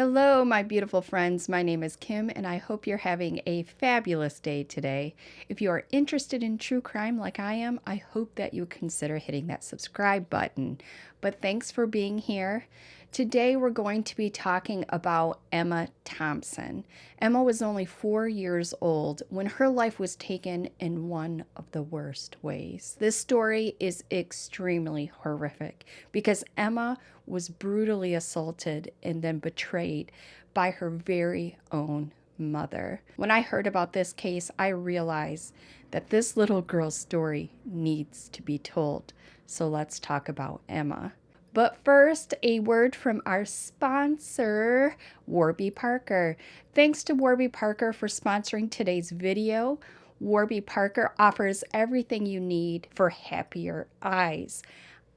Hello, my beautiful friends. My name is Kim, and I hope you're having a fabulous day today. If you are interested in true crime like I am, I hope that you consider hitting that subscribe button. But thanks for being here. Today, we're going to be talking about Emma Thompson. Emma was only 4 years old when her life was taken in one of the worst ways. This story is extremely horrific because Emma was brutally assaulted and then betrayed by her very own mother. When I heard about this case, I realized that this little girl's story needs to be told. So let's talk about Emma. But first, a word from our sponsor, Warby Parker. Thanks to Warby Parker for sponsoring today's video. Warby Parker offers everything you need for happier eyes.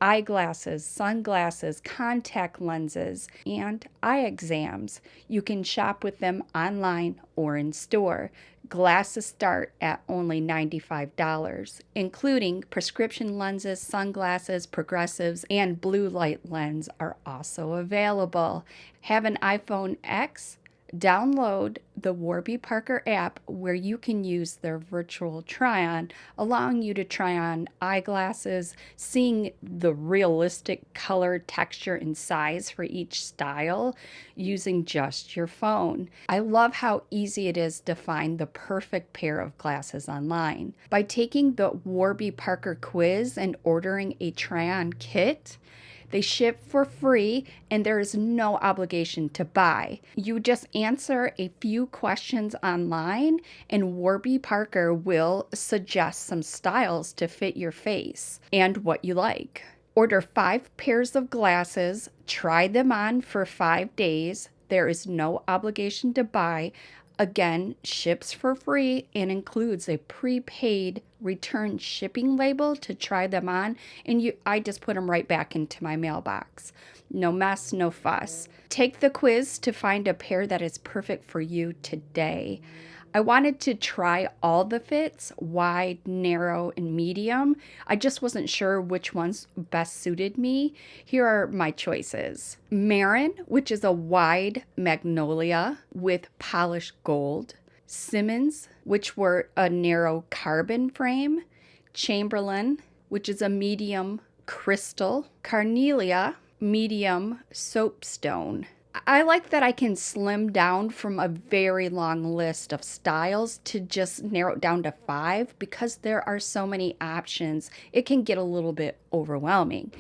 Eyeglasses, sunglasses, contact lenses, and eye exams. You can shop with them online or in store. Glasses start at only $95, including prescription lenses, sunglasses, progressives, and blue light lens are also available. Have an iPhone X? Download the Warby Parker app where you can use their virtual try-on, allowing you to try on eyeglasses, seeing the realistic color, texture, and size for each style using just your phone. I love how easy it is to find the perfect pair of glasses online. By taking the Warby Parker quiz and ordering a try-on kit, they ship for free and there is no obligation to buy. You just answer a few questions online and Warby Parker will suggest some styles to fit your face and what you like. Order 5 pairs of glasses, try them on for 5 days. There is no obligation to buy. Again, ships for free and includes a prepaid return shipping label to try them on, and I just put them right back into my mailbox. No mess, no fuss. Take the quiz to find a pair that is perfect for you today. I wanted to try all the fits, wide, narrow, and medium. I just wasn't sure which ones best suited me. Here are my choices. Marin, which is a wide magnolia with polished gold. Simmons, which were a narrow carbon frame. Chamberlain, which is a medium crystal. Carnelia, medium soapstone. I like that I can slim down from a very long list of styles to just narrow it down to 5 because there are so many options. It can get a little bit overwhelming.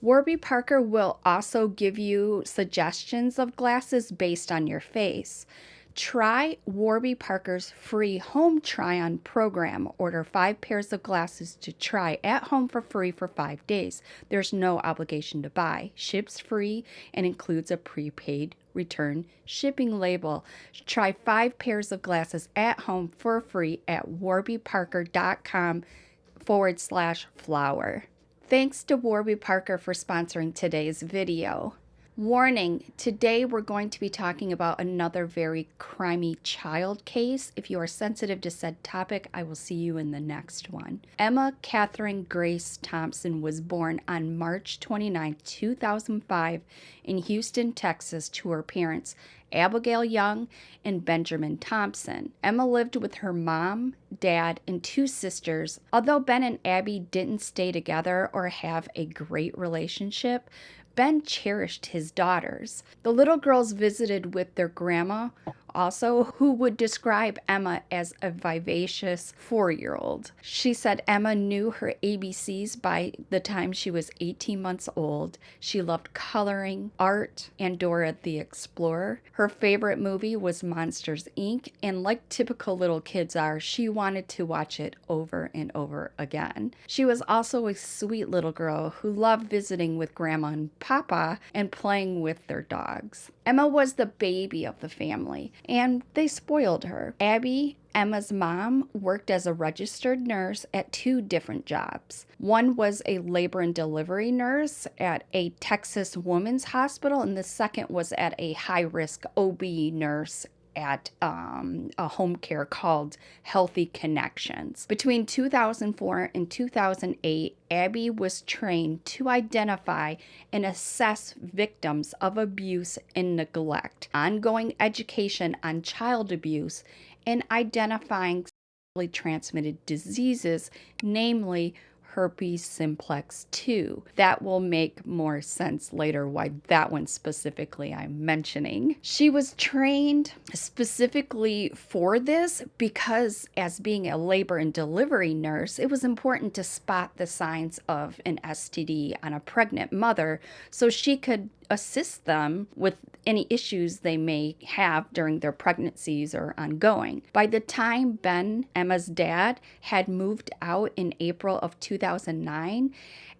Warby Parker will also give you suggestions of glasses based on your face. Try Warby Parker's free home try-on program. Order 5 pairs of glasses to try at home for free for 5 days. There's no obligation to buy. Ships free and includes a prepaid return shipping label. Try 5 pairs of glasses at home for free at warbyparker.com/flower. Thanks to Warby Parker for sponsoring today's video. Warning, today we're going to be talking about another very crimey child case. If you are sensitive to said topic, I will see you in the next one. Emma Catherine Grace Thompson was born on March 29, 2005 in Houston, Texas to her parents, Abigail Young and Benjamin Thompson. Emma lived with her mom, dad, and 2 sisters. Although Ben and Abby didn't stay together or have a great relationship, Ben cherished his daughters. The little girls visited with their grandma also, who would describe Emma as a vivacious 4-year-old. She said Emma knew her ABCs by the time she was 18 months old. She loved coloring, art, and Dora the Explorer. Her favorite movie was Monsters, Inc., and like typical little kids are, she wanted to watch it over and over again. She was also a sweet little girl who loved visiting with Grandma and Papa and playing with their dogs. Emma was the baby of the family, and they spoiled her. Abby, Emma's mom, worked as a registered nurse at 2 different jobs. One was a labor and delivery nurse at a Texas women's hospital, and the second was at a high-risk OB nurse at a home care called Healthy Connections. Between 2004 and 2008, Abby was trained to identify and assess victims of abuse and neglect, ongoing education on child abuse, and identifying sexually transmitted diseases, namely herpes simplex 2. That will make more sense later why that one specifically I'm mentioning. She was trained specifically for this because, as being a labor and delivery nurse, it was important to spot the signs of an STD on a pregnant mother so she could assist them with any issues they may have during their pregnancies or ongoing. By the time Ben, Emma's dad, had moved out in April of 2009,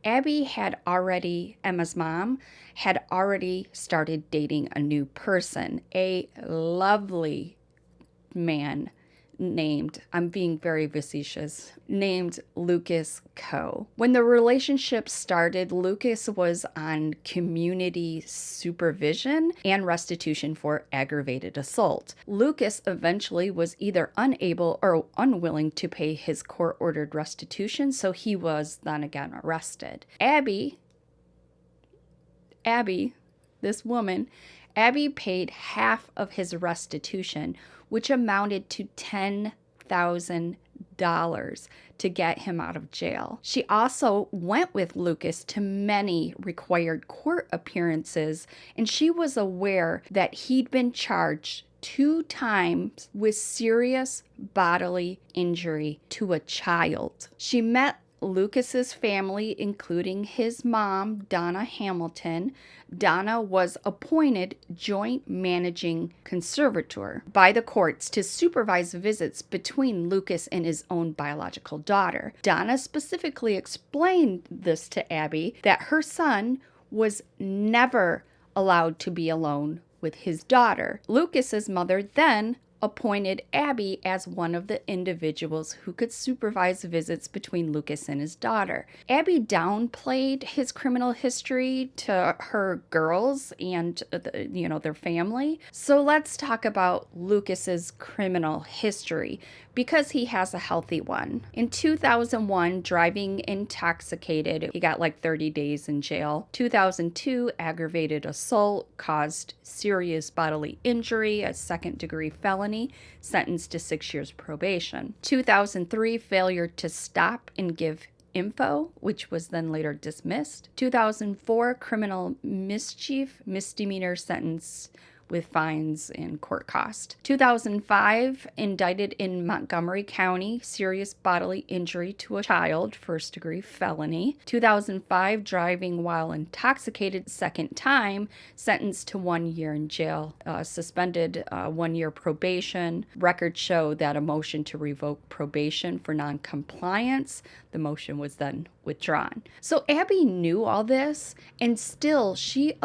Emma's mom, had already started dating a new person, a lovely man named, I'm being very facetious, named Lucas Coe. When the relationship started, Lucas was on community supervision and restitution for aggravated assault. Lucas eventually was either unable or unwilling to pay his court-ordered restitution, so he was then again arrested. Abby, this woman, Abby paid half of his restitution, which amounted to $10,000 to get him out of jail. She also went with Lucas to many required court appearances, and she was aware that he'd been charged 2 times with serious bodily injury to a child. She met Lucas's family, including his mom, Donna Hamilton. Donna was appointed joint managing conservator by the courts to supervise visits between Lucas and his own biological daughter. Donna specifically explained this to Abby, that her son was never allowed to be alone with his daughter. Lucas's mother then appointed Abby as one of the individuals who could supervise visits between Lucas and his daughter. Abby downplayed his criminal history to her girls and their family. So let's talk about Lucas's criminal history, because he has a healthy one. In 2001, driving intoxicated, he got like 30 days in jail. 2002, aggravated assault caused serious bodily injury, a second-degree felony, sentenced to 6 years probation. 2003, failure to stop and give info, which was then later dismissed. 2004, criminal mischief, misdemeanor sentence with fines and court cost. 2005, indicted in Montgomery County, serious bodily injury to a child, first-degree felony. 2005, driving while intoxicated, second time, sentenced to 1 year in jail, suspended 1 year probation. Records show that a motion to revoke probation for non-compliance, the motion was then withdrawn. So Abby knew all this, and still she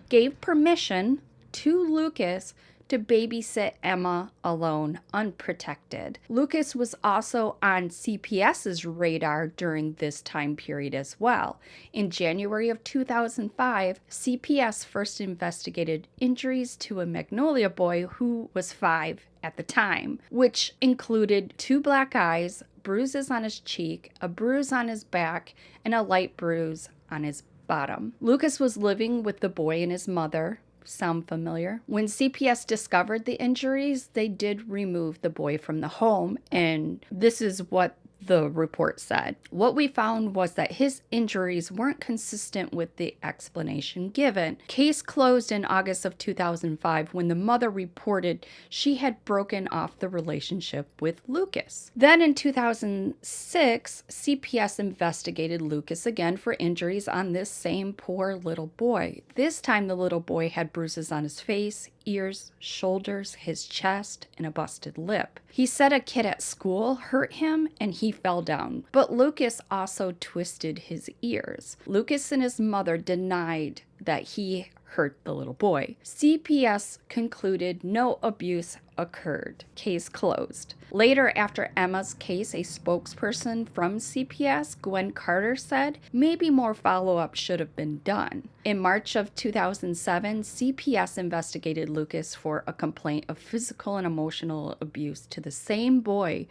gave permission to Lucas to babysit Emma alone, unprotected. Lucas was also on CPS's radar during this time period as well. In January of 2005, CPS first investigated injuries to a Magnolia boy who was 5 at the time, which included 2 black eyes, bruises on his cheek, a bruise on his back, and a light bruise on his bottom. Lucas was living with the boy and his mother. Sound familiar? When CPS discovered the injuries, they did remove the boy from the home, and this is what the report said. What we found was that his injuries weren't consistent with the explanation given. Case closed in August of 2005 when the mother reported she had broken off the relationship with Lucas. Then in 2006, CPS investigated Lucas again for injuries on this same poor little boy. This time the little boy had bruises on his face, ears, shoulders, his chest, and a busted lip. He said a kid at school hurt him and he fell down, but Lucas also twisted his ears. Lucas and his mother denied that he hurt the little boy. CPS concluded no abuse occurred. Case closed. Later, after Emma's case, a spokesperson from CPS, Gwen Carter, said maybe more follow-up should have been done. In March of 2007, CPS investigated Lucas for a complaint of physical and emotional abuse to the same boy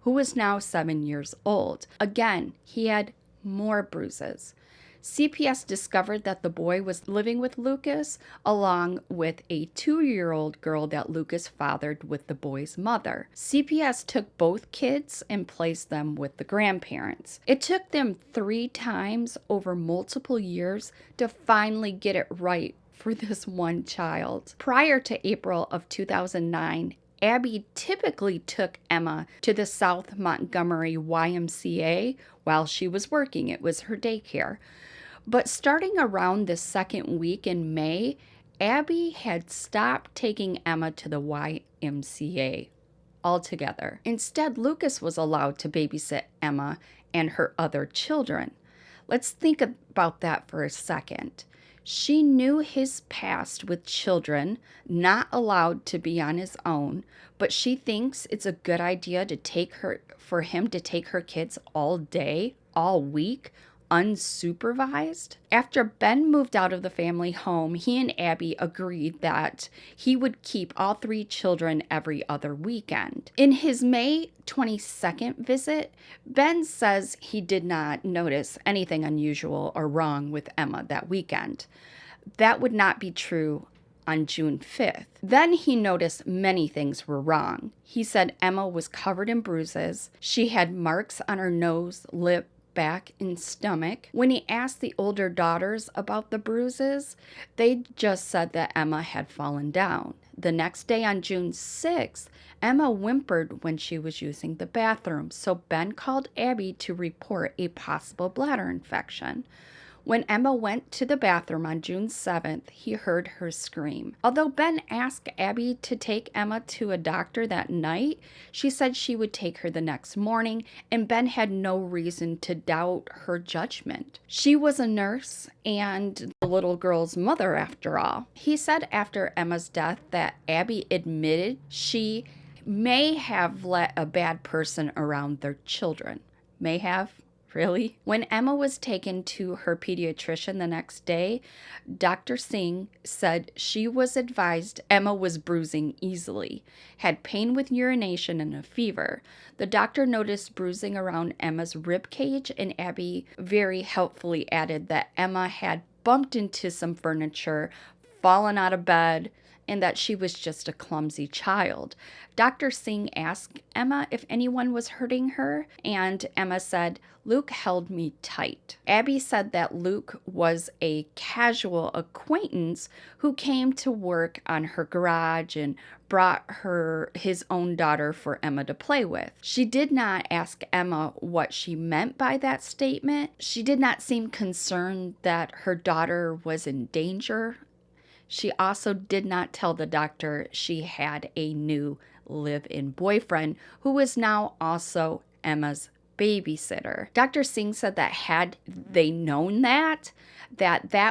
who was now 7 years old. Again, he had more bruises. CPS discovered that the boy was living with Lucas along with a 2-year-old girl that Lucas fathered with the boy's mother. CPS took both kids and placed them with the grandparents. It took them 3 times over multiple years to finally get it right for this one child. Prior to April of 2009, Abby typically took Emma to the South Montgomery YMCA while she was working. It was her daycare. But starting around the second week in May, Abby had stopped taking Emma to the YMCA altogether. Instead, Lucas was allowed to babysit Emma and her other children. Let's think about that for a second. She knew his past with children, not allowed to be on his own, but she thinks it's a good idea for him to take her kids all day, all week, unsupervised. After Ben moved out of the family home, he and Abby agreed that he would keep all 3 children every other weekend. In his May 22nd visit, Ben says he did not notice anything unusual or wrong with Emma that weekend. That would not be true on June 5th. Then he noticed many things were wrong. He said Emma was covered in bruises. She had marks on her nose, lip, back, and stomach. When he asked the older daughters about the bruises, they just said that Emma had fallen down. The next day on June 6th, Emma whimpered when she was using the bathroom, so Ben called Abby to report a possible bladder infection. When Emma went to the bathroom on June 7th, he heard her scream. Although Ben asked Abby to take Emma to a doctor that night, she said she would take her the next morning, and Ben had no reason to doubt her judgment. She was a nurse and the little girl's mother, after all. He said after Emma's death that Abby admitted she may have let a bad person around their children. May have? Really? When Emma was taken to her pediatrician the next day, Dr. Singh said she was advised Emma was bruising easily, had pain with urination and a fever. The doctor noticed bruising around Emma's rib cage, and Abby very helpfully added that Emma had bumped into some furniture, fallen out of bed, and that she was just a clumsy child. Dr. Singh asked Emma if anyone was hurting her, and Emma said, "Luke held me tight." Abby said that Luke was a casual acquaintance who came to work on her garage and brought her his own daughter for Emma to play with. She did not ask Emma what she meant by that statement. She did not seem concerned that her daughter was in danger. She also did not tell the doctor she had a new live-in boyfriend who was now also Emma's babysitter. Dr. Singh said that had they known that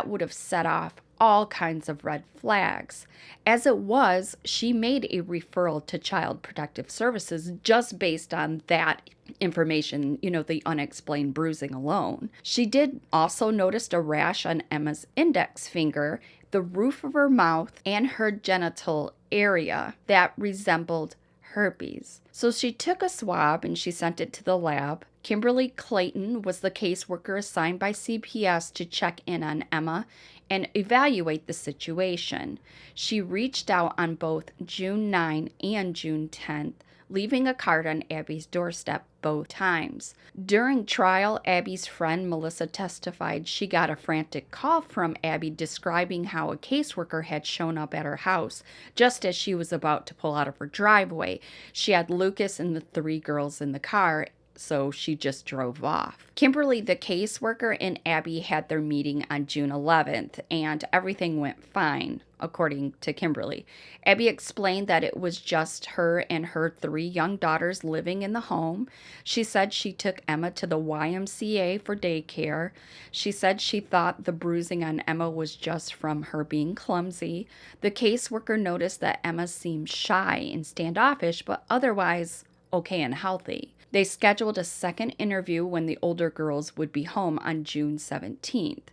would have set off all kinds of red flags. As it was, she made a referral to Child Protective Services just based on that information, the unexplained bruising alone. She did also notice a rash on Emma's index finger, the roof of her mouth, and her genital area that resembled herpes. So she took a swab and she sent it to the lab. Kimberly Clayton was the caseworker assigned by CPS to check in on Emma and evaluate the situation. She reached out on both June 9 and June 10th, leaving a card on Abby's doorstep both times. During trial, Abby's friend Melissa testified she got a frantic call from Abby describing how a caseworker had shown up at her house just as she was about to pull out of her driveway. She had Lucas and the 3 girls in the car, so she just drove off. Kimberly, the caseworker, and Abby had their meeting on June 11th, and everything went fine, according to Kimberly. Abby explained that it was just her and her 3 young daughters living in the home. She said she took Emma to the YMCA for daycare. She said she thought the bruising on Emma was just from her being clumsy. The caseworker noticed that Emma seemed shy and standoffish, but otherwise okay and healthy. They scheduled a second interview when the older girls would be home on June 17th.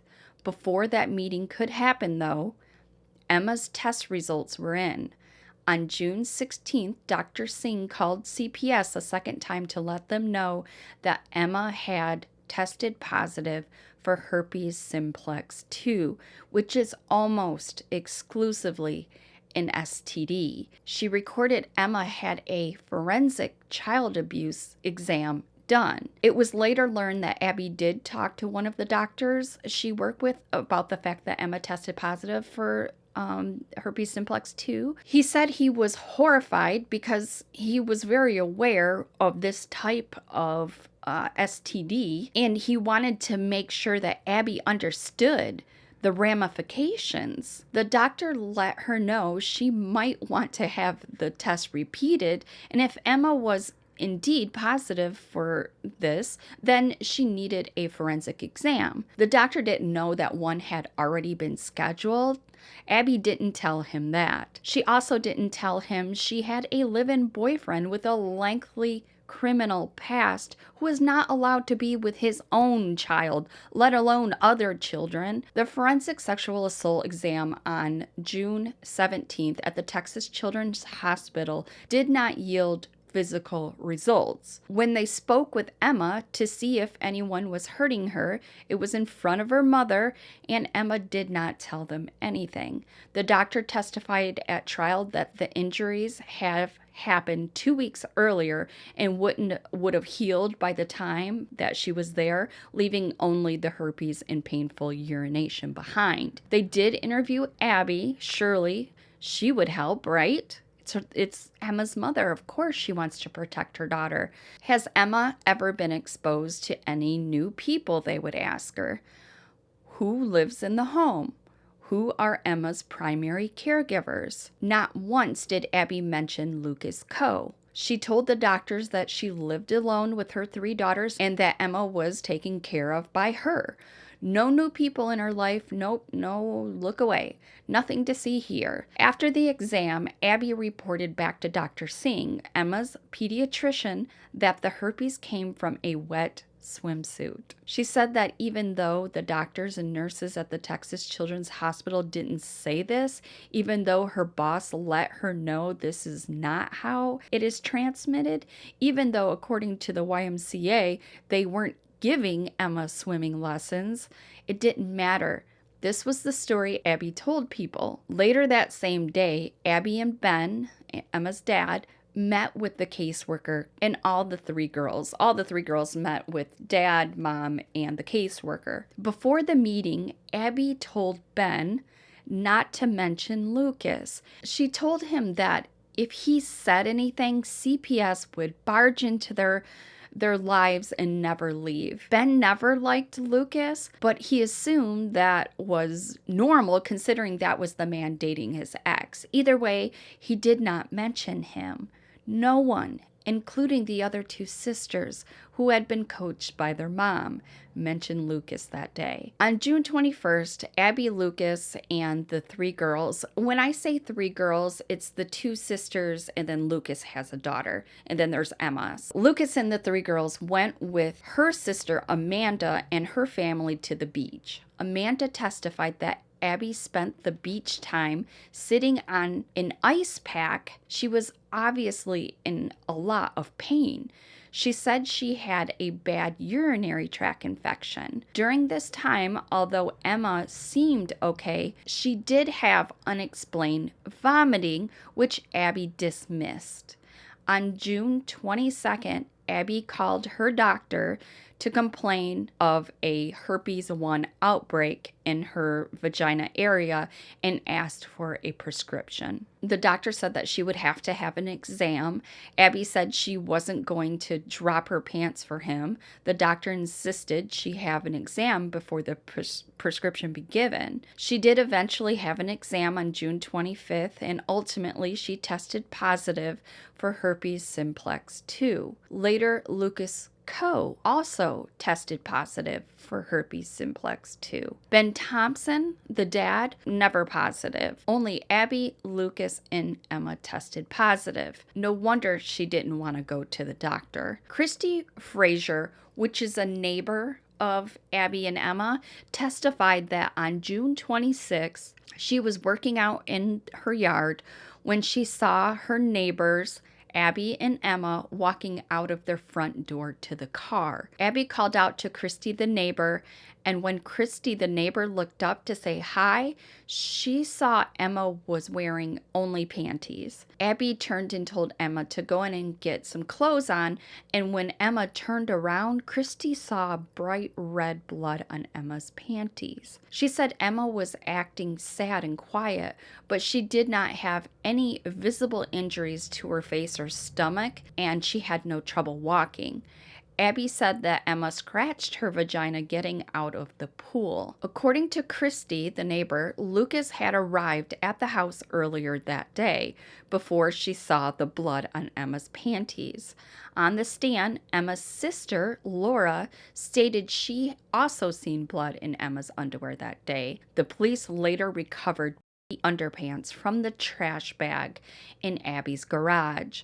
Before that meeting could happen, though, Emma's test results were in. On June 16th, Dr. Singh called CPS a second time to let them know that Emma had tested positive for herpes simplex 2, which is almost exclusively an STD. She recorded Emma had a forensic child abuse exam done. It was later learned that Abby did talk to one of the doctors she worked with about the fact that Emma tested positive for herpes simplex 2. He said he was horrified because he was very aware of this type of STD, and he wanted to make sure that Abby understood the ramifications. The doctor let her know she might want to have the test repeated, and if Emma was indeed positive for this, then she needed a forensic exam. The doctor didn't know that one had already been scheduled. Abby didn't tell him that. She also didn't tell him she had a live-in boyfriend with a lengthy criminal past who is not allowed to be with his own child, let alone other children. The forensic sexual assault exam on June 17th at the Texas Children's Hospital did not yield physical results. When they spoke with Emma to see if anyone was hurting her, it was in front of her mother, and Emma did not tell them anything. The doctor testified at trial that the injuries have happened 2 weeks earlier and would have healed by the time that she was there, leaving only the herpes and painful urination behind. They did interview Abby. Surely she would help, right? It's Emma's mother. Of course she wants to protect her daughter. Has Emma ever been exposed to any new people, they would ask her. Who lives in the home? Who are Emma's primary caregivers? Not once did Abby mention Lucas Coe. She told the doctors that she lived alone with her 3 daughters and that Emma was taken care of by her. No new people in her life. Nope, no, look away. Nothing to see here. After the exam, Abby reported back to Dr. Singh, Emma's pediatrician, that the herpes came from a wet swimsuit. She said that even though the doctors and nurses at the Texas Children's Hospital didn't say this, even though her boss let her know this is not how it is transmitted, even though according to the YMCA, they weren't giving Emma swimming lessons, it didn't matter. This was the story Abby told people. Later that same day, Abby and Ben, Emma's dad, met with the caseworker and all the 3 girls. All the 3 girls met with dad, mom, and the caseworker. Before the meeting, Abby told Ben not to mention Lucas. She told him that if he said anything, CPS would barge into their lives and never leave. Ben never liked Lucas, but he assumed that was normal considering that was the man dating his ex. Either way, he did not mention him. No one, including the other 2 sisters who had been coached by their mom, mentioned Lucas that day. On June 21st, Abby, Lucas, and the 3 girls, when I say 3 girls, it's the 2 sisters and then Lucas has a daughter, and then there's Emma. Lucas and the 3 girls went with her sister Amanda and her family to the beach. Amanda testified that Abby spent the beach time sitting on an ice pack. She was obviously in a lot of pain. She said she had a bad urinary tract infection. During this time, although Emma seemed okay, she did have unexplained vomiting, which Abby dismissed. On June 22nd, Abby called her doctor to complain of a herpes 1 outbreak in her vagina area and asked for a prescription. The doctor said that she would have to have an exam. Abby said she wasn't going to drop her pants for him. The doctor insisted she have an exam before the prescription be given. She did eventually have an exam on June 25th, and ultimately she tested positive for herpes simplex 2. Later, Lucas Coe also tested positive for herpes simplex 2. Ben Thompson, the dad, never positive. Only Abby, Lucas, and Emma tested positive. No wonder she didn't want to go to the doctor. Christy Frazier, which is a neighbor of Abby and Emma, testified that on June 26th, she was working out in her yard when she saw her neighbors, Abby and Emma, walking out of their front door to the car. Abby called out to Christy, the neighbor, and when Christy, the neighbor, looked up to say hi, she saw Emma was wearing only panties. Abby turned and told Emma to go in and get some clothes on, and when Emma turned around, Christy saw bright red blood on Emma's panties. She said Emma was acting sad and quiet, but she did not have any visible injuries to her face or stomach, and she had no trouble walking. Abby said that Emma scratched her vagina getting out of the pool. According to Christy, the neighbor, Lucas had arrived at the house earlier that day before she saw the blood on Emma's panties. On the stand, Emma's sister, Laura, stated she also seen blood in Emma's underwear that day. The police later recovered the underpants from the trash bag in Abby's garage.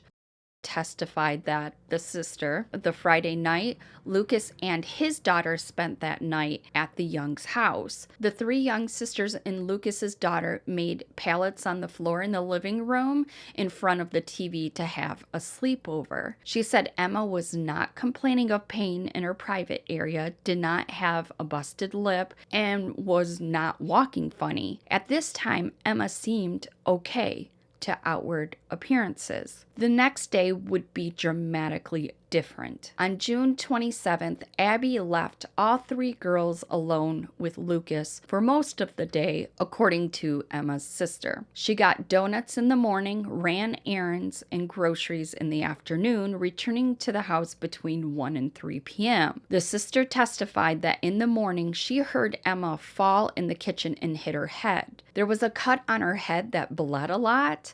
Testified that the sister, the Friday night, Lucas and his daughter spent that night at the Young's house. The 3 young sisters and Lucas's daughter made pallets on the floor in the living room in front of the TV to have a sleepover. She said Emma was not complaining of pain in her private area, did not have a busted lip, and was not walking funny. At this time, Emma seemed okay to outward appearances. The next day would be dramatically different. On June 27th, Abby left all 3 girls alone with Lucas for most of the day, according to Emma's sister. She got donuts in the morning, ran errands and groceries in the afternoon, returning to the house between 1 and 3 p.m. The sister testified that in the morning she heard Emma fall in the kitchen and hit her head. There was a cut on her head that bled a lot.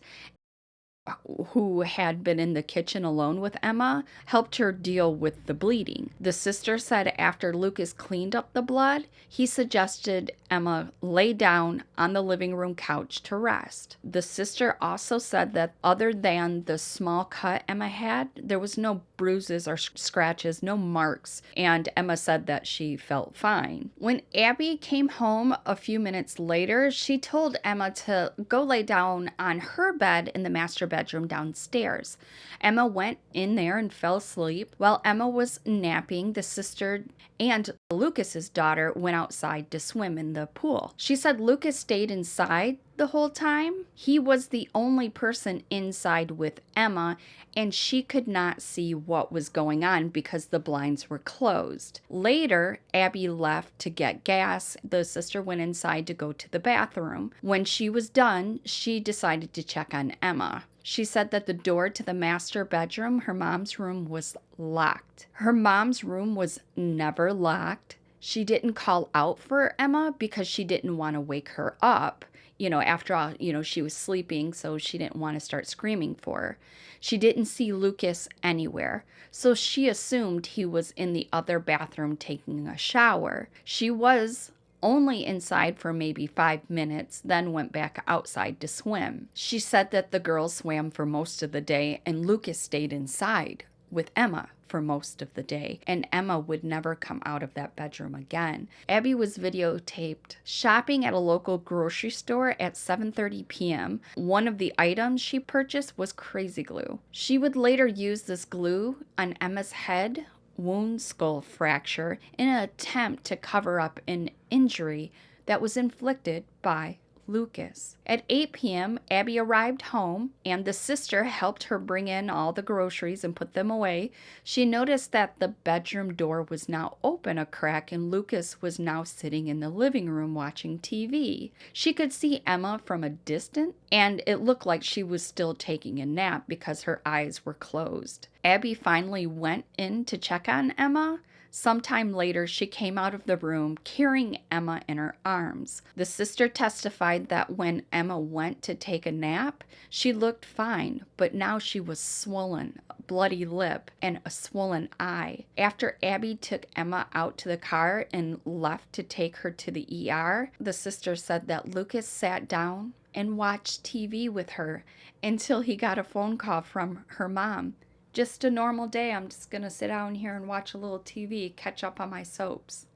Who had been in the kitchen alone with Emma, helped her deal with the bleeding. The sister said after Lucas cleaned up the blood, he suggested Emma lay down on the living room couch to rest. The sister also said that other than the small cut Emma had, there was no bruises or scratches, no marks, and Emma said that she felt fine. When Abby came home a few minutes later, she told Emma to go lay down on her bed in the master bedroom downstairs. Emma went in there and fell asleep. While Emma was napping, the sister and Lucas's daughter went outside to swim in the pool. She said Lucas stayed inside the whole time. He was the only person inside with Emma, and she could not see what was going on because the blinds were closed. Later, Abby left to get gas. The sister went inside to go to the bathroom. When she was done, she decided to check on Emma. She said that the door to the master bedroom, her mom's room, was locked. Her mom's room was never locked. She didn't call out for Emma because she didn't want to wake her up. After all, she was sleeping, so she didn't want to start screaming for her. She didn't see Lucas anywhere, so she assumed he was in the other bathroom taking a shower. She was only inside for maybe 5 minutes, then went back outside to swim. She said that the girls swam for most of the day, and Lucas stayed inside with Emma for most of the day, and Emma would never come out of that bedroom again. Abby was videotaped shopping at a local grocery store at 7:30 p.m. One of the items she purchased was crazy glue. She would later use this glue on Emma's head, wound, skull fracture in an attempt to cover up an injury that was inflicted by Lucas. At 8 p.m., Abby arrived home, and the sister helped her bring in all the groceries and put them away. She noticed that the bedroom door was now open a crack, and Lucas was now sitting in the living room watching TV. She could see Emma from a distance, and it looked like she was still taking a nap because her eyes were closed. Abby finally went in to check on Emma. Sometime later, she came out of the room carrying Emma in her arms. The sister testified that when Emma went to take a nap, she looked fine, but now she was swollen, a bloody lip, and a swollen eye. After Abby took Emma out to the car and left to take her to the ER, the sister said that Lucas sat down and watched TV with her until he got a phone call from her mom. Just a normal day. I'm just going to sit down here and watch a little TV, catch up on my soaps.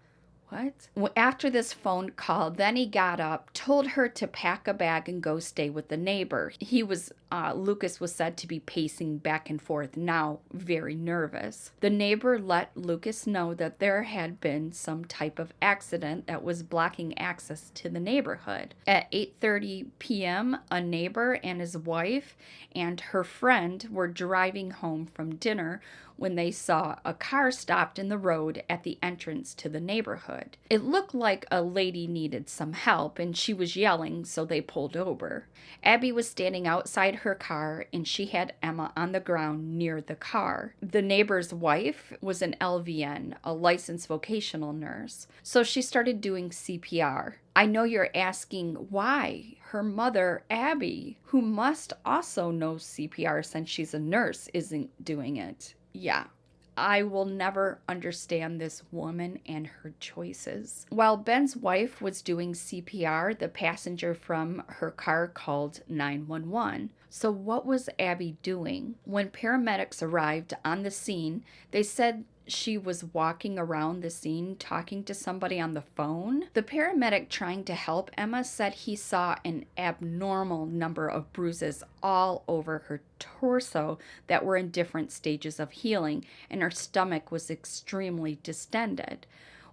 What? After this phone call, then he got up, told her to pack a bag and go stay with the neighbor. Lucas was said to be pacing back and forth, now very nervous. The neighbor let Lucas know that there had been some type of accident that was blocking access to the neighborhood. At 8:30 p.m., a neighbor and his wife and her friend were driving home from dinner when they saw a car stopped in the road at the entrance to the neighborhood. It looked like a lady needed some help, and she was yelling, so they pulled over. Abby was standing outside her car, and she had Emma on the ground near the car. The neighbor's wife was an LVN, a licensed vocational nurse, so she started doing CPR. I know you're asking why her mother, Abby, who must also know CPR since she's a nurse, isn't doing it. Yeah, I will never understand this woman and her choices. While Ben's wife was doing CPR, the passenger from her car called 911. So what was Abby doing? When paramedics arrived on the scene, they said she was walking around the scene talking to somebody on the phone. The paramedic trying to help Emma said he saw an abnormal number of bruises all over her torso that were in different stages of healing, and her stomach was extremely distended.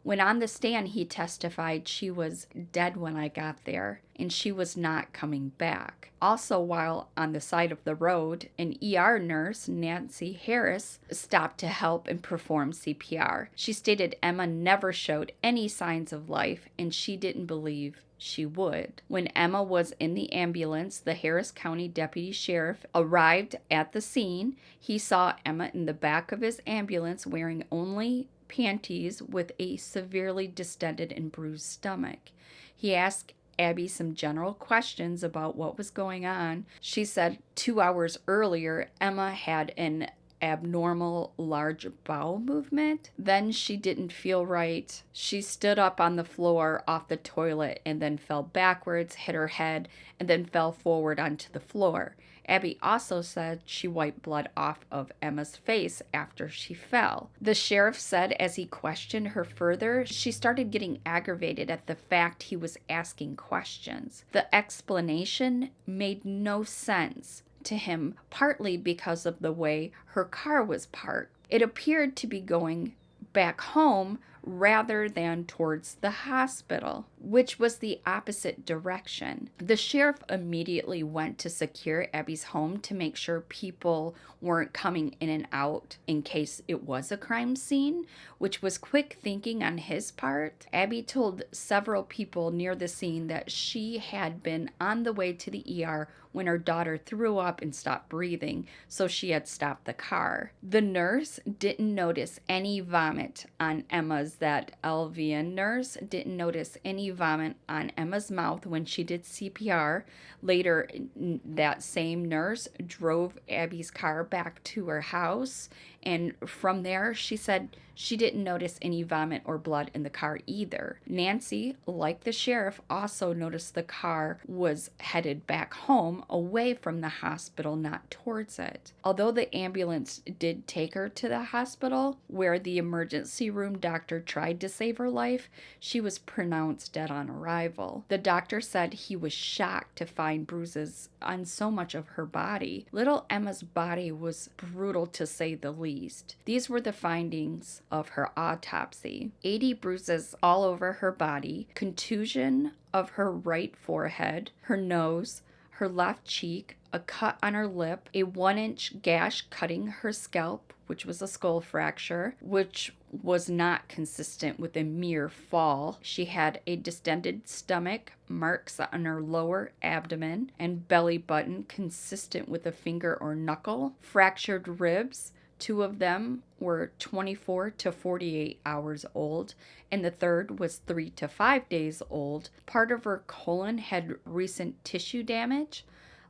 When on the stand, he testified she was dead when I got there, and she was not coming back. Also, while on the side of the road, an ER nurse, Nancy Harris, stopped to help and perform CPR. She stated Emma never showed any signs of life, and she didn't believe she would. When Emma was in the ambulance, the Harris County Deputy Sheriff arrived at the scene. He saw Emma in the back of his ambulance wearing only panties with a severely distended and bruised stomach. He asked Abby some general questions about what was going on. She said 2 hours earlier, Emma had an abnormal large bowel movement. Then she didn't feel right. She stood up on the floor off the toilet and then fell backwards, hit her head, and then fell forward onto the floor. Abby also said she wiped blood off of Emma's face after she fell. The sheriff said as he questioned her further, she started getting aggravated at the fact he was asking questions. The explanation made no sense to him, partly because of the way her car was parked. It appeared to be going back home rather than towards the hospital, which was the opposite direction. The sheriff immediately went to secure Abby's home to make sure people weren't coming in and out in case it was a crime scene, which was quick thinking on his part. Abby told several people near the scene that she had been on the way to the ER when her daughter threw up and stopped breathing, so she had stopped the car. The nurse didn't notice any vomit on Emma's. That LVN nurse didn't notice any vomit on Emma's mouth when she did CPR. Later, that same nurse drove Abby's car back to her house, and from there, she said she didn't notice any vomit or blood in the car either. Nancy, like the sheriff, also noticed the car was headed back home, away from the hospital, not towards it. Although the ambulance did take her to the hospital, where the emergency room doctor doctor tried to save her life, she was pronounced dead on arrival. The doctor said he was shocked to find bruises on so much of her body. Little Emma's body was brutal to say the least. These were the findings of her autopsy: 80 bruises all over her body, contusion of her right forehead, her nose, her left cheek, a cut on her lip, a 1-inch gash cutting her scalp, which was a skull fracture, which was not consistent with a mere fall. She had a distended stomach, marks on her lower abdomen and belly button consistent with a finger or knuckle, fractured ribs. 2 of them were 24 to 48 hours old, and the third was 3 to 5 days old. Part of her colon had recent tissue damage,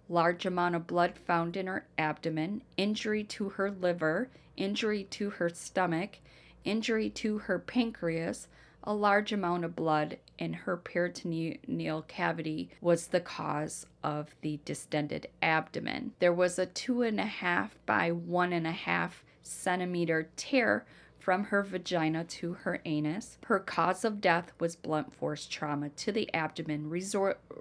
large amount of blood found in her abdomen, injury to her liver, injury to her stomach, injury to her pancreas. A large amount of blood in her peritoneal cavity was the cause of the distended abdomen. There was a 2.5 by 1.5 centimeter tear from her vagina to her anus. Her cause of death was blunt force trauma to the abdomen,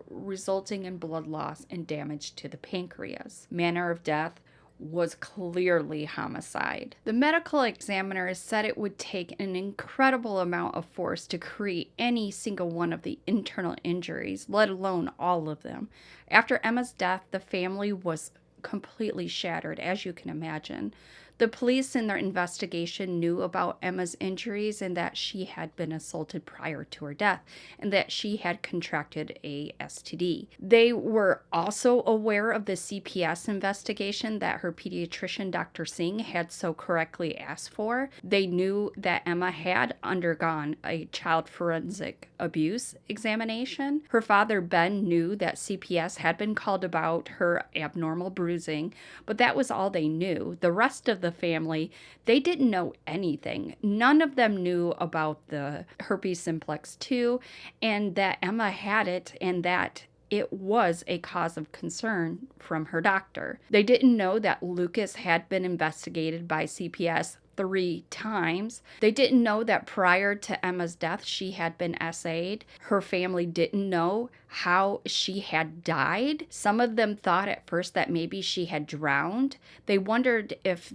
resulting in blood loss and damage to the pancreas. Manner of death was clearly homicide. The medical examiner said it would take an incredible amount of force to create any single one of the internal injuries, let alone all of them. After Emma's death, the family was completely shattered, as you can imagine. The police in their investigation knew about Emma's injuries and that she had been assaulted prior to her death and that she had contracted a STD. They were also aware of the CPS investigation that her pediatrician, Dr. Singh, had so correctly asked for. They knew that Emma had undergone a child forensic abuse examination. Her father, Ben, knew that CPS had been called about her abnormal bruising, but that was all they knew. The rest of the family, they didn't know anything. None of them knew about the herpes simplex 2 and that Emma had it and that it was a cause of concern from her doctor. They didn't know that Lucas had been investigated by CPS 3 times. They didn't know that prior to Emma's death, she had been SA'd. Her family didn't know how she had died. Some of them thought at first that maybe she had drowned. They wondered if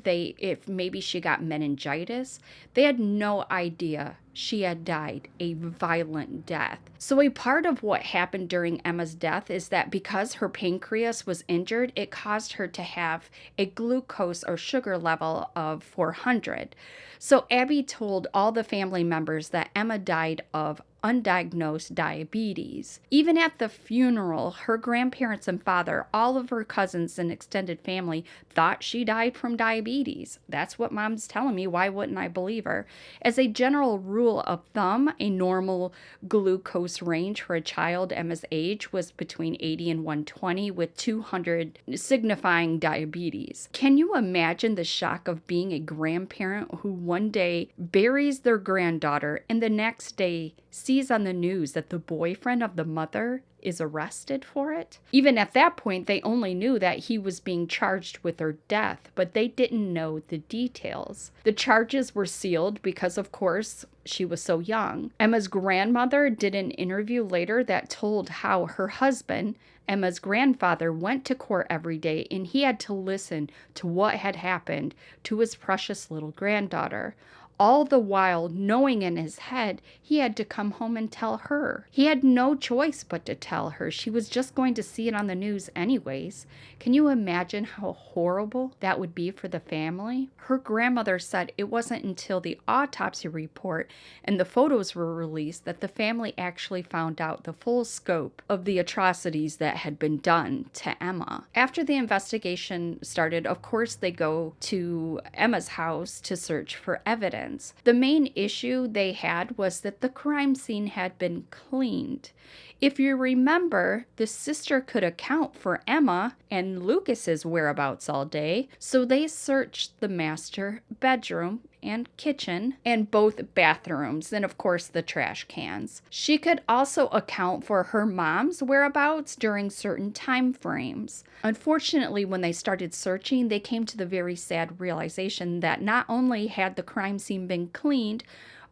maybe she got meningitis. They had no idea she had died a violent death. So a part of what happened during Emma's death is that because her pancreas was injured, it caused her to have a glucose or sugar level of 400. So Abby told all the family members that Emma died of undiagnosed diabetes. Even at the funeral, her grandparents and father, all of her cousins and extended family thought she died from diabetes. That's what Mom's telling me. Why wouldn't I believe her? As a general rule of thumb, a normal glucose range for a child Emma's age was between 80 and 120, with 200 signifying diabetes. Can you imagine the shock of being a grandparent who one day buries their granddaughter and the next day sees on the news that the boyfriend of the mother is arrested for it? Even at that point, they only knew that he was being charged with her death, but they didn't know the details. The charges were sealed because, of course, she was so young. Emma's grandmother did an interview later that told how her husband, Emma's grandfather, went to court every day and he had to listen to what had happened to his precious little granddaughter. All the while knowing in his head he had to come home and tell her. He had no choice but to tell her. She was just going to see it on the news anyways. Can you imagine how horrible that would be for the family? Her grandmother said it wasn't until the autopsy report and the photos were released that the family actually found out the full scope of the atrocities that had been done to Emma. After the investigation started, of course, they go to Emma's house to search for evidence. The main issue they had was that the crime scene had been cleaned. If you remember, the sister could account for Emma and Lucas's whereabouts all day, so they searched the master bedroom and kitchen and both bathrooms, and of course the trash cans. She could also account for her mom's whereabouts during certain time frames. Unfortunately, when they started searching, they came to the very sad realization that not only had the crime scene been cleaned,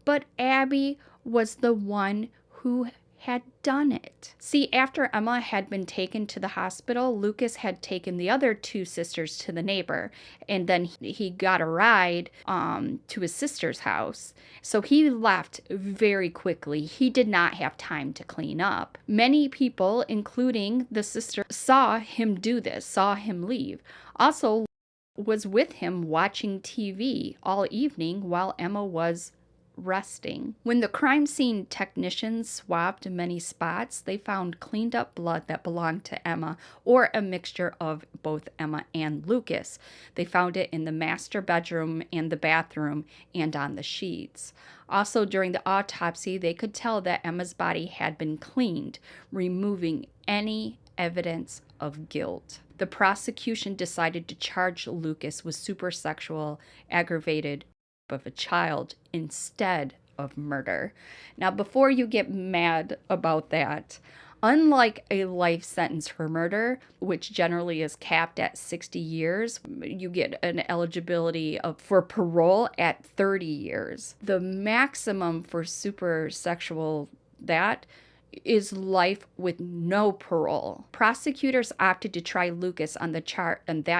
but Abby was the one who had done it. See, after Emma had been taken to the hospital, Lucas had taken the other two sisters to the neighbor, and then he got a ride to his sister's house. So he left very quickly. He did not have time to clean up. Many people, including the sister, saw him do this, saw him leave. Also was with him watching TV all evening while Emma was resting. When the crime scene technicians swabbed many spots, they found cleaned up blood that belonged to Emma, or a mixture of both Emma and Lucas. They found it in the master bedroom and the bathroom and on the sheets. Also, during the autopsy, they could tell that Emma's body had been cleaned, removing any evidence of guilt. The prosecution decided to charge Lucas with supersexual aggravated of a child instead of murder. Now, before you get mad about that, unlike a life sentence for murder, which generally is capped at 60 years, you get an eligibility for parole at 30 years. The maximum for supersexual that is life with no parole. Prosecutors opted to try Lucas on that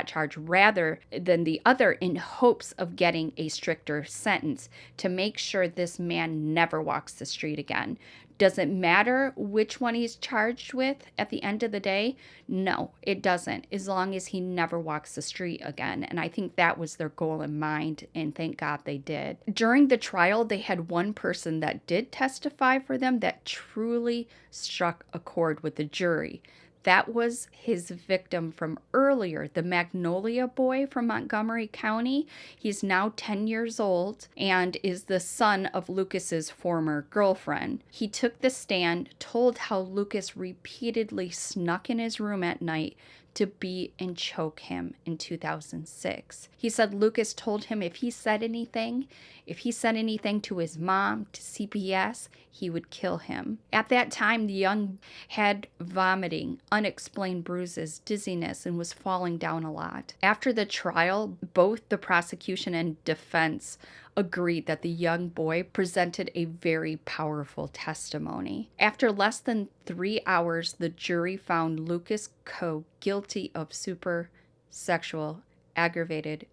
charge rather than the other in hopes of getting a stricter sentence to make sure this man never walks the street again. Does it matter which one he's charged with at the end of the day? No, it doesn't, as long as he never walks the street again. And I think that was their goal in mind, and thank God they did. During the trial, they had one person that did testify for them that truly struck a chord with the jury. That was his victim from earlier, the Magnolia boy from Montgomery County. He's now 10 years old and is the son of Lucas's former girlfriend. He took the stand, told how Lucas repeatedly snuck in his room at night to beat and choke him in 2006. He said Lucas told him if he said anything to his mom, to CPS, he would kill him. At that time, the young had vomiting, unexplained bruises, dizziness, and was falling down a lot. After the trial, both the prosecution and defense agreed that the young boy presented a very powerful testimony. After less than 3 hours, the jury found Lucas Coe guilty of supersexual aggravated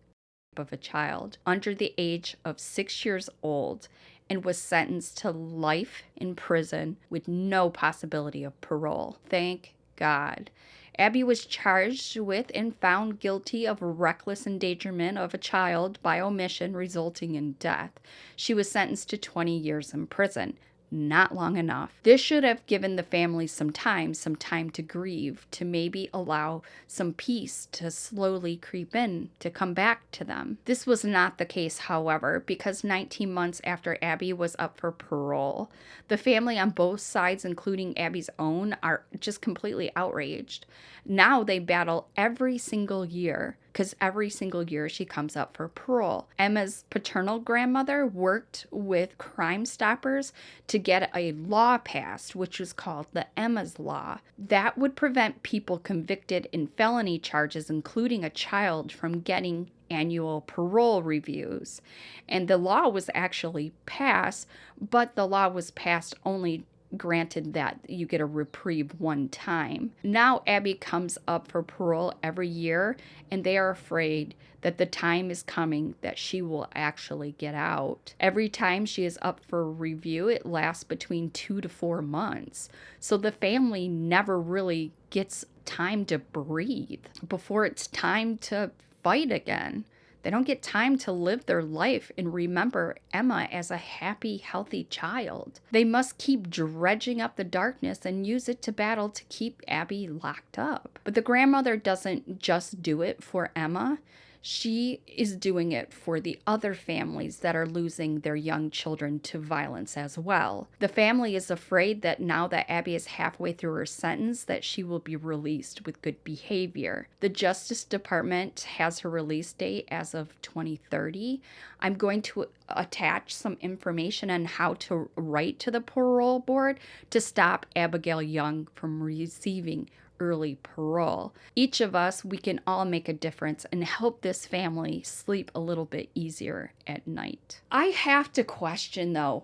of a child under the age of 6 years old and was sentenced to life in prison with no possibility of parole. Thank God. Abby was charged with and found guilty of reckless endangerment of a child by omission resulting in death. She was sentenced to 20 years in prison. Not long enough. This should have given the family some time to grieve, to maybe allow some peace to slowly creep in, to come back to them. This was not the case, however, because 19 months after Abby was up for parole, the family on both sides, including Abby's own, are just completely outraged. Now they battle every single year, because every single year she comes up for parole. Emma's paternal grandmother worked with Crime Stoppers to get a law passed, which was called the Emma's Law. That would prevent people convicted in felony charges, including a child, from getting annual parole reviews. And the law was actually passed, but the law was passed only granted that you get a reprieve one time. Now Abby comes up for parole every year, and they are afraid that the time is coming that she will actually get out. Every time she is up for review, it lasts between 2 to 4 months. So the family never really gets time to breathe before it's time to fight again. They don't get time to live their life and remember Emma as a happy, healthy child. They must keep dredging up the darkness and use it to battle to keep Abby locked up. But the grandmother doesn't just do it for Emma. She is doing it for the other families that are losing their young children to violence as well. The family is afraid that now that Abby is halfway through her sentence, that she will be released with good behavior. The Justice Department has her release date as of 2030. I'm going to attach some information on how to write to the parole board to stop Abigail Young from receiving early parole. Each of us, we can all make a difference and help this family sleep a little bit easier at night. I have to question though,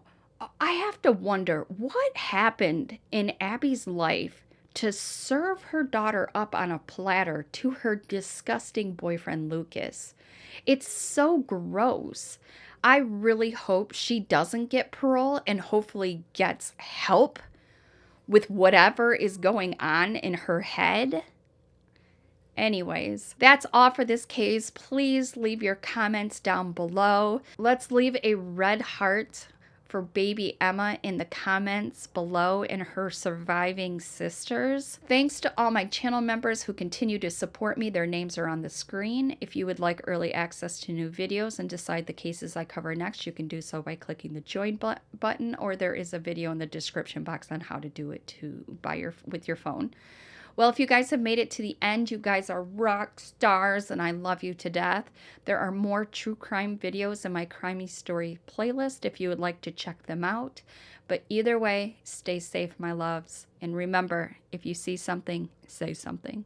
I have to wonder what happened in Abby's life to serve her daughter up on a platter to her disgusting boyfriend, Lucas. It's so gross. I really hope she doesn't get parole and hopefully gets help with whatever is going on in her head. Anyways, that's all for this case. Please leave your comments down below. Let's leave a red heart for baby Emma in the comments below and her surviving sisters. Thanks to all my channel members who continue to support me. Their names are on the screen. If you would like early access to new videos and decide the cases I cover next, you can do so by clicking the join button, or there is a video in the description box on how to do it with your phone. Well, if you guys have made it to the end, you guys are rock stars and I love you to death. There are more true crime videos in my Crimey Story playlist if you would like to check them out. But either way, stay safe, my loves. And remember, if you see something, say something.